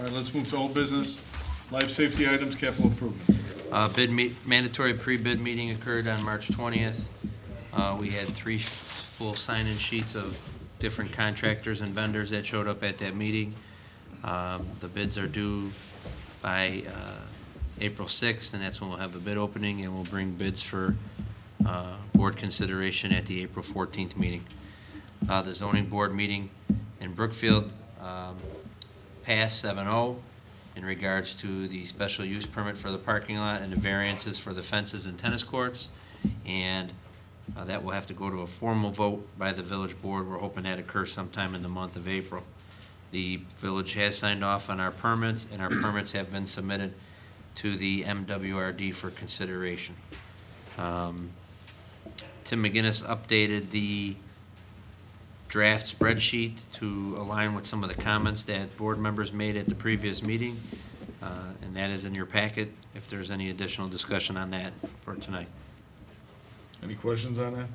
All right, let's move to old business. Life safety items, capital improvements. Mandatory pre-bid meeting occurred on March 20th. We had 3 full sign-in sheets of different contractors and vendors that showed up at that meeting. The bids are due by April 6th, and that's when we'll have the bid opening, and we'll bring bids for board consideration at the April 14th meeting. The zoning board meeting in Brookfield passed 7-0 in regards to the special use permit for the parking lot and the variances for the fences and tennis courts. And that will have to go to a formal vote by the village board. We're hoping that occurs sometime in the month of April. The village has signed off on our permits, and our permits have been submitted to the MWRD for consideration. Tim McGinnis updated the draft spreadsheet to align with some of the comments that board members made at the previous meeting, and that is in your packet if there's any additional discussion on that for tonight. Any questions on that?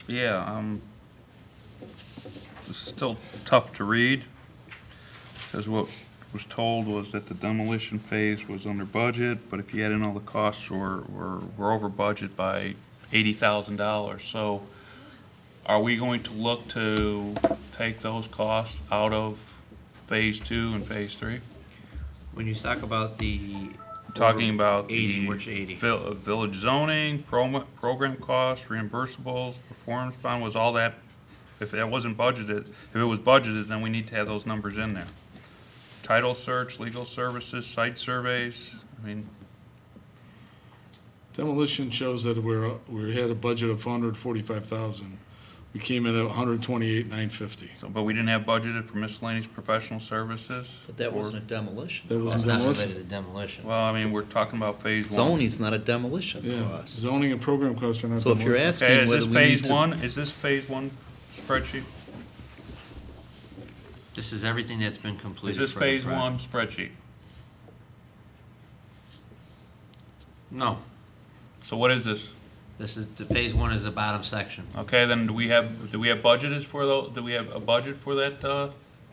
Yeah, this is still tough to read, because what was told was that the demolition phase was under budget, but if you add in all the costs, we're over budget by $80,000. So are we going to look to take those costs out of phase 2 and phase 3? When you talk about the Talking about 80, the which 80? Village zoning, program costs, reimbursables, performance bond, was all that, if that wasn't budgeted, if it was budgeted, then we need to have those numbers in there. Title search, legal services, site surveys, I mean, Demolition shows that we had a budget of 145,000. We came in at 128,950. so, but we didn't have budgeted for miscellaneous professional services. But that or- wasn't a demolition That cost. wasn't It's not demolition. related to demolition. Well, I mean, we're talking about phase 1. Zoning's not a demolition Yeah, cost. zoning and program costs are not. So if you're demolition. asking Okay, is whether this we need phase to. 1, is this phase 1 spreadsheet? This is everything that's been Is completed this for the phase 1 project. spreadsheet? No, So what is this? this is, the phase 1 is the bottom section. Okay, then do we have budgeted for those, do we have a budget for that,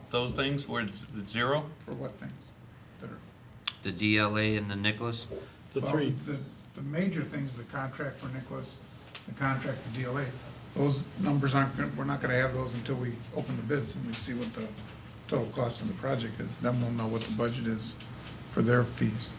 those things where it's zero? For what things? That are- The DLA and the Nicholas. The Well, three. The major things, the contract for Nicholas, the contract for DLA, those numbers we're not gonna have those until we open the bids and we see what the total cost of the project is. Then we'll know what the budget is for their fees.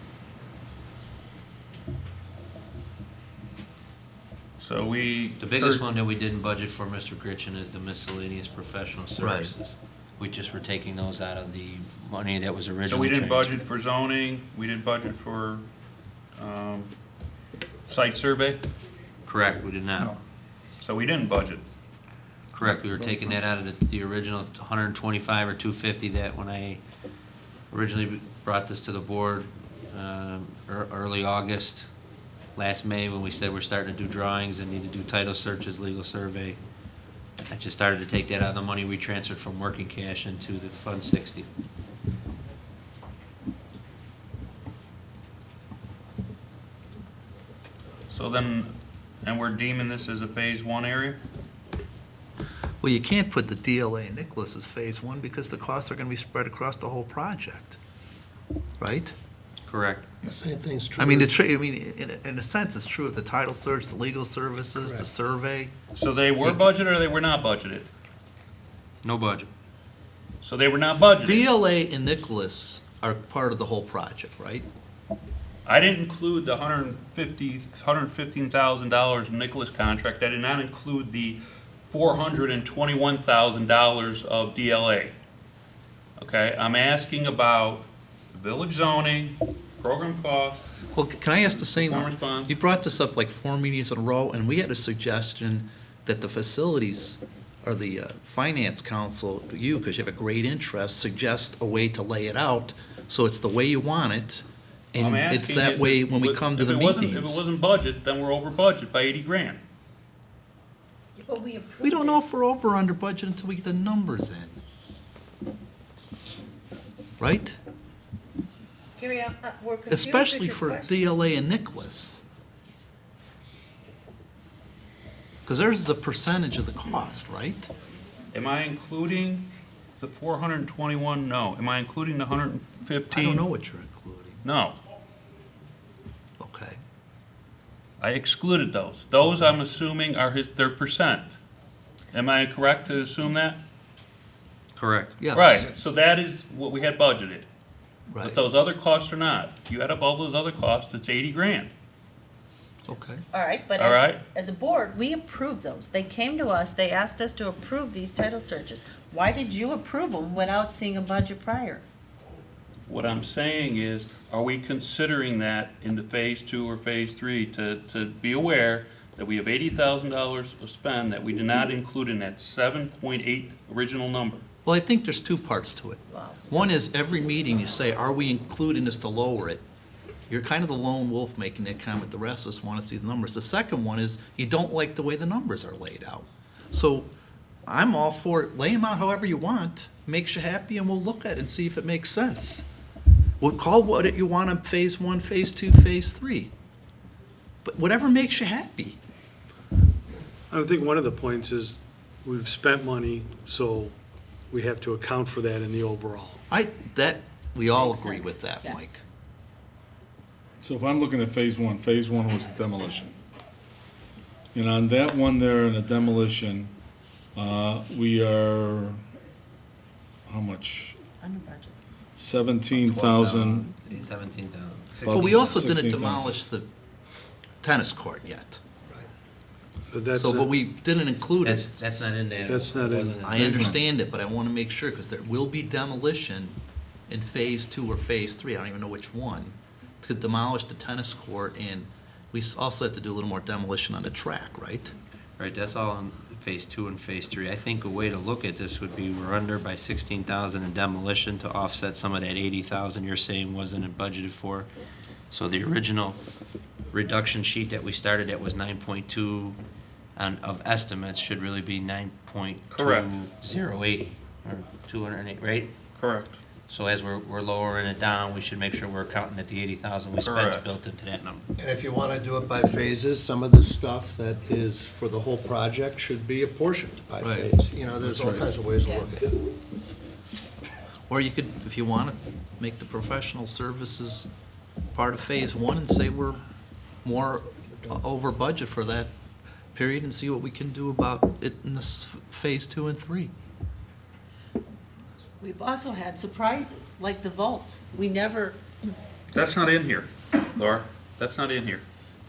So we. The biggest one that we didn't budget for, Mr. Gritchen, is the miscellaneous professional Right. services. We just were taking those out of the money that was So originally we didn't transferred. budget for zoning, we didn't budget for, site survey, Correct, we did No. not. so we didn't budget. Correct, we were taking that out of the original 125 or 250 that when I originally brought this to the board, early August, last May, when we said we're starting to do drawings and need to do title searches, legal survey. I just started to take that out of the money we transferred from working cash into the Fund 60. So then, and we're deeming this as a phase 1 area? Well, you can't put the DLA and Nicholas as phase 1 because the costs are gonna be spread across the whole project, right? Correct. Same thing's true. I mean, in a sense, it's true of the title search, the legal services, the Correct. survey. So they were budgeted or they were not budgeted? No budget. So they were not budgeted. DLA and Nicholas are part of the whole project, right? I didn't include the $115,000 Nicholas contract. I did not include the $421,000 of DLA. Okay, I'm asking about village zoning, program costs, Well, can I ask the same? Performance bonds. You brought this up like 4 meetings in a row, and we had a suggestion that the facilities, or the finance council, you, because you have a great interest, suggest a way to lay it out, so it's the way you want it, I'm and asking it's that is way it- when we come to if the it wasn't- meetings. If it wasn't budget, then we're over budget by 80 grand. But we approved We don't it. know if we're over or under budget until we get the numbers in. Right? Gary, we're confused with Especially your for question. DLA and Nicholas. Because theirs is a percentage of the cost, right? Am I including The 421, no. Am I including the 115? I don't know what you're including. No, Okay. I excluded those. Those I'm assuming are their percent. Am I correct to assume that? Correct. Yes. Right, so that is what we had budgeted. But Right. those other costs are not. If you add up all those other costs, it's 80 grand. Okay. All right, but All right. as a board, we approved those. They came to us, they asked us to approve these title searches. Why did you approve them without seeing a budget prior? What I'm saying is, are we considering that into phase 2 or phase 3 to be aware that we have $80,000 of spend that we did not include in that 7.8 original number? Well, I think there's two parts to it. Wow. One is every meeting you say, are we including this to lower it? You're kind of the lone wolf making that comment. The rest of us want to see the numbers. The second one is you don't like the way the numbers are laid out. So I'm all for it. Lay them out however you want, makes you happy, and we'll look at it and see if it makes sense. We'll call what you want on phase 1, phase 2, phase 3. But whatever makes you happy. I think one of the points is we've spent money, so we have to account for that in the overall. We all Makes agree sense. with that, Yes. Mike. So if I'm looking at phase 1 was the demolition. And on that one there in the demolition, we are, how much? Under budget. 17,000. 17,000. But we also didn't 16,000. demolish the tennis court yet. But that's, So, but we didn't include it. That's not in there. That's not in- Wasn't in I there. understand it, but I want to make sure, because there will be demolition in phase 2 or phase 3, I don't even know which one, to demolish the tennis court, and we also have to do a little more demolition on the track, right? Right, that's all in phase 2 and phase 3. I think a way to look at this would be we're under by 16,000 in demolition to offset some of that 80,000 you're saying wasn't budgeted for. So the original reduction sheet that we started at was 9.2 of estimates should really be 9.208 or 208, right? Correct. So as we're lowering it down, we should make sure we're counting at the 80,000 we spent Correct. built into that number. And if you want to do it by phases, some of the stuff that is for the whole project should be apportioned by Right. phase. You know, there's That's all right. kinds of ways to look at it. Or you could, if you want to, make the professional services part of phase 1 and say we're more over budget for that period and see what we can do about it in this phase 2 and 3. We've also had surprises, like the vault. We never, That's not in here, Laura. That's not in here.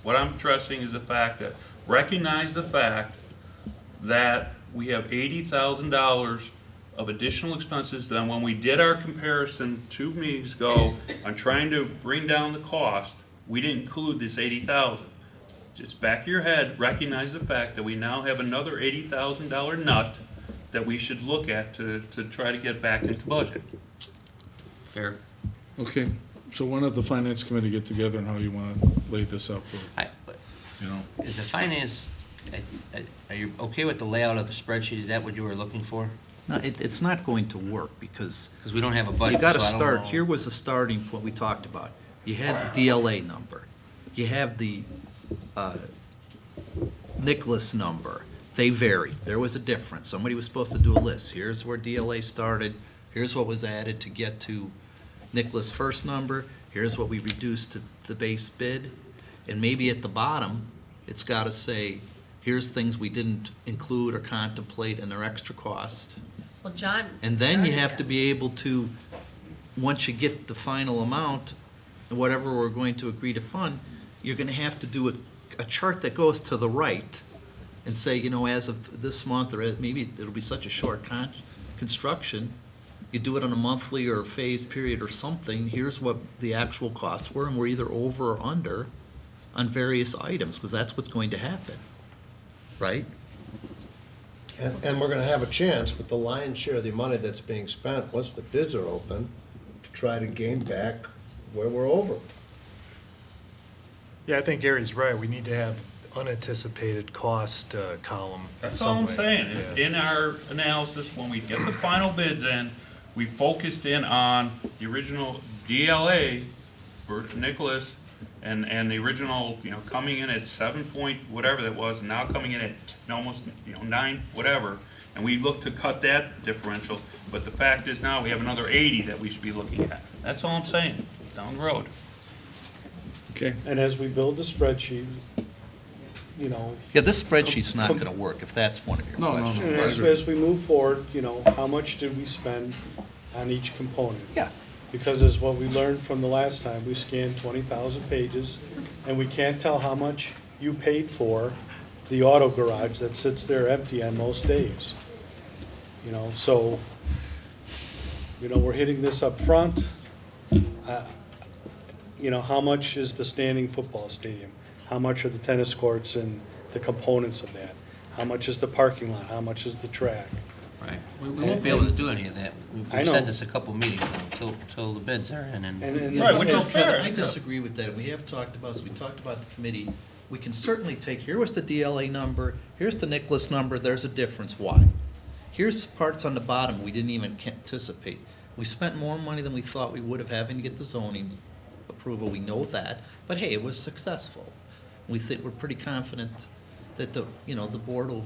What I'm addressing is the fact that, recognize the fact that we have $80,000 of additional expenses that when we did our comparison 2 meetings ago on trying to bring down the cost, we didn't include this 80,000. Just back of your head, recognize the fact that we now have another $80,000 nut that we should look at to try to get back into budget. Fair? Okay, so when did the finance committee get together and how you want to lay this out, you know? Is the finance, are you okay with the layout of the spreadsheet? Is that what you were looking for? No, it's not going to work because Because we don't have a budget. you got to so I don't start, know. here was the starting point we talked about. You had the DLA number. You have the Nicholas number. They varied. There was a difference. Somebody was supposed to do a list. Here's where DLA started. Here's what was added to get to Nicholas' first number. Here's what we reduced to the base bid. And maybe at the bottom, it's got to say, here's things we didn't include or contemplate in their extra cost. well, John. And then you started have that. to be able to, once you get the final amount, whatever we're going to agree to fund, you're gonna have to do a chart that goes to the right and say, you know, as of this month, or maybe it'll be such a short construction, you do it on a monthly or phased period or something, here's what the actual costs were, and we're either over or under on various items, because that's what's going to happen, right? And we're going to have a chance with the lion's share of the money that's being spent, once the bids are open, to try to gain back where we're over. Yeah, I think Gary's right. We need to have unanticipated cost column. That's all I'm some way. saying, is Yeah. in our analysis, when we get the final bids in, we focused in on the original DLA for Nicholas and the original, coming in at 7 point whatever that was, and now coming in at almost, 9, whatever. And we look to cut that differential, but the fact is now we have another 80 that we should be looking at. That's all I'm saying, down the road. Okay, And as we build the spreadsheet, you know, Yeah, this spreadsheet's not gonna work if that's one of your No, no, no. questions. and as we move forward, you know, how much did we spend on each component? Yeah, Because as what we learned from the last time, we scanned 20,000 pages, and we can't tell how much you paid for the auto garage that sits there empty on most days. You know, so, you know, we're hitting this up front. You know, how much is the standing football stadium? How much are the tennis courts and the components of that? How much is the parking lot? How much is the track? Right. We won't be able to do any of that. I We've know. said this a couple meetings now, till the bids are in, and And Right, which is Kevin, fair. I disagree with that. We have talked about, we talked about the committee. We can certainly take, here was the DLA number, here's the Nicholas number, there's a difference, why? Here's parts on the bottom we didn't even anticipate. We spent more money than we thought we would have having to get the zoning approval, we know that, but hey, it was successful. We think, we're pretty confident that the, you know, the board will,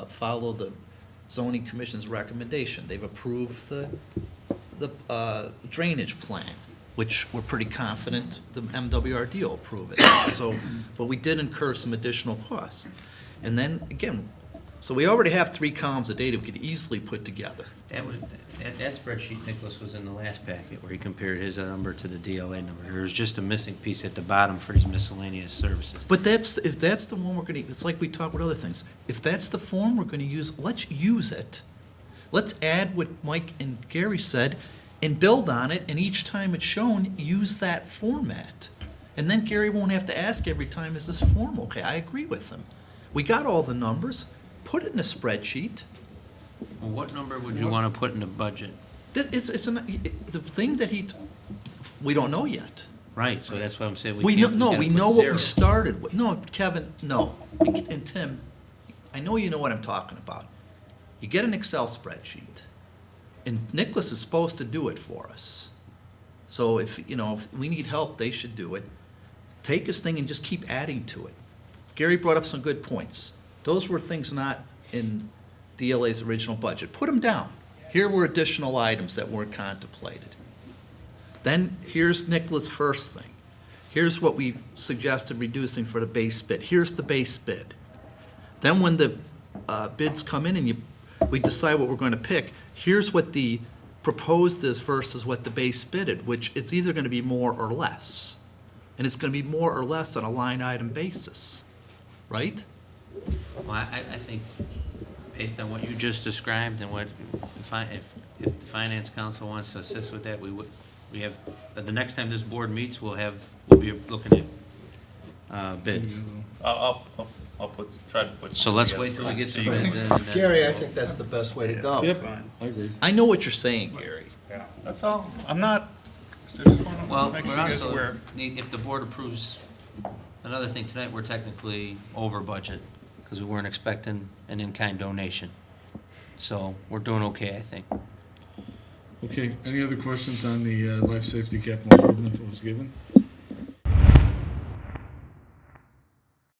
follow the zoning commission's recommendation. They've approved the drainage plan, which we're pretty confident the MWRD will approve it. So, but we did incur some additional costs. And then, again, so we already have 3 columns of data we could easily put together. that spreadsheet, Nicholas, was in the last packet, where he compared his number to the DLA number. There was just a missing piece at the bottom for these miscellaneous services. But that's, if that's the one we're gonna, it's like we talk about other things. If that's the form we're gonna use, let's use it. Let's add what Mike and Gary said and build on it, and each time it's shown, use that format. And then Gary won't have to ask every time, is this form okay? I agree with him. We got all the numbers, put it in a spreadsheet. Well, what number would you want to put in the budget? The thing that we don't know yet. Right, so that's what I'm saying. We know, can't- no, gotta we put know what zero. we started with. No, Kevin, no. And Tim, I know you know what I'm talking about. You get an Excel spreadsheet, and Nicholas is supposed to do it for us. So if, you know, if we need help, they should do it. Take this thing and just keep adding to it. Gary brought up some good points. Those were things not in DLA's original budget. Put them down. Here were additional items that weren't contemplated. Then here's Nicholas' first thing. Here's what we suggested reducing for the base bid. Here's the base bid. Then when the bids come in and we decide what we're going to pick, here's what the proposed is versus what the base bidded, which it's either going to be more or less. And it's going to be more or less on a line item basis, right? Well, I think, based on what you just described and what, if the finance council wants to assist with that, we have, the next time this board meets, we'll be looking at bids. I'll try to put. So let's wait till we get some bids in. and then- Gary, I think that's the best way to go. yep, Fine. I agree. I know what you're saying, Gary. Yeah, that's all. I'm not, I just want Well, to make sure we're you guys are also, aware. if the board approves, another thing, tonight, we're technically over budget, because we weren't expecting an in-kind donation. So, we're doing okay, I think. Okay, any other questions on the life safety capital improvement that was given?